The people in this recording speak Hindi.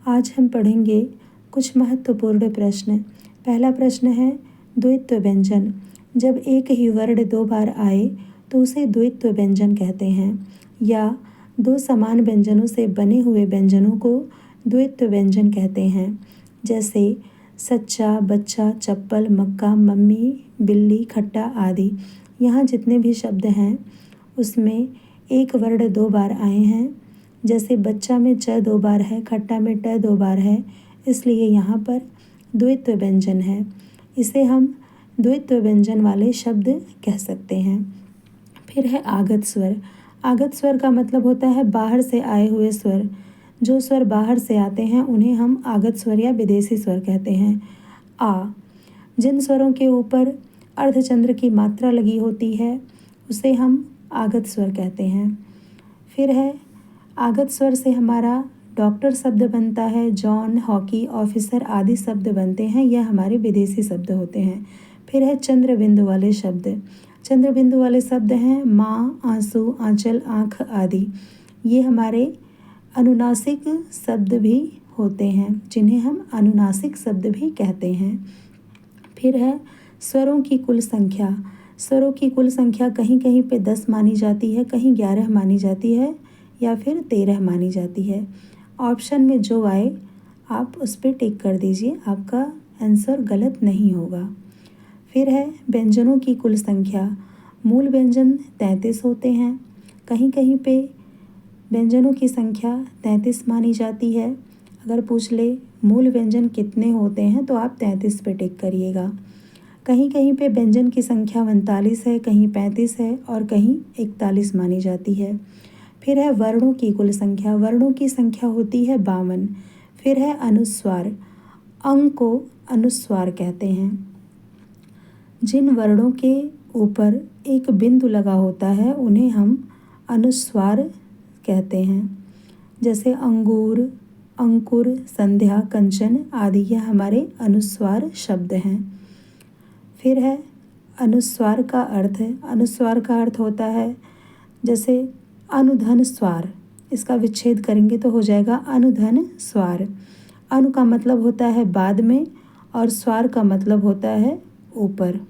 आज हम पढ़ेंगे कुछ महत्वपूर्ण प्रश्न। पहला प्रश्न है द्वित्व व्यंजन। जब एक ही वर्ण दो बार आए तो उसे द्वित्व व्यंजन कहते हैं, या दो समान व्यंजनों से बने हुए व्यंजनों को द्वित्व व्यंजन कहते हैं। जैसे सच्चा, बच्चा, चप्पल, मक्का, मम्मी, बिल्ली, खट्टा आदि। यहाँ जितने भी शब्द हैं उसमें एक वर्ण दो बार आए हैं। जैसे बच्चा में च दो बार है, खट्टा में ट दो बार है, इसलिए यहाँ पर द्वित्व व्यंजन है। इसे हम द्वित्व व्यंजन वाले शब्द कह सकते हैं। फिर है आगत स्वर। आगत स्वर का मतलब होता है बाहर से आए हुए स्वर। जो स्वर बाहर से आते हैं उन्हें हम आगत स्वर या विदेशी स्वर कहते हैं। आ, जिन स्वरों के ऊपर अर्धचंद्र की मात्रा लगी होती है उसे हम आगत स्वर कहते हैं। फिर है आगत स्वर से हमारा डॉक्टर शब्द बनता है, जॉन, हॉकी, ऑफिसर आदि शब्द बनते हैं। यह हमारे विदेशी शब्द होते हैं। फिर है चंद्र बिंदु वाले शब्द। चंद्र बिंदु वाले शब्द हैं माँ, आंसू, आंचल, आँख आदि। ये हमारे अनुनासिक शब्द भी होते हैं, जिन्हें हम अनुनासिक शब्द भी कहते हैं। फिर है स्वरों की कुल संख्या। स्वरों की कुल संख्या कहीं कहीं पे 10 मानी जाती है, कहीं 11 मानी जाती है या फिर 13 मानी जाती है। ऑप्शन में जो आए आप उस पर टिक कर दीजिए, आपका आंसर गलत नहीं होगा। फिर है व्यंजनों की कुल संख्या। मूल व्यंजन 33 होते हैं, कहीं कहीं पे व्यंजनों की संख्या 33 मानी जाती है। अगर पूछ ले मूल व्यंजन कितने होते हैं तो आप 33 पे टिक करिएगा। कहीं कहीं पे व्यंजन की संख्या 39 है, कहीं 35 है और कहीं 41 मानी जाती है। फिर है वर्णों की कुल संख्या। वर्णों की संख्या होती है 52। फिर है अनुस्वार। अंग को अनुस्वार कहते हैं। जिन वर्णों के ऊपर एक बिंदु लगा होता है उन्हें हम अनुस्वार कहते हैं। जैसे अंगूर, अंकुर, संध्या, कंचन आदि यह हमारे अनुस्वार शब्द हैं। फिर है अनुस्वार का अर्थ। अनुस्वार का अर्थ होता है जैसे अनुधन स्वर। इसका विच्छेद करेंगे तो हो जाएगा अनुधन स्वर। अनु का मतलब होता है बाद में और स्वर का मतलब होता है ऊपर।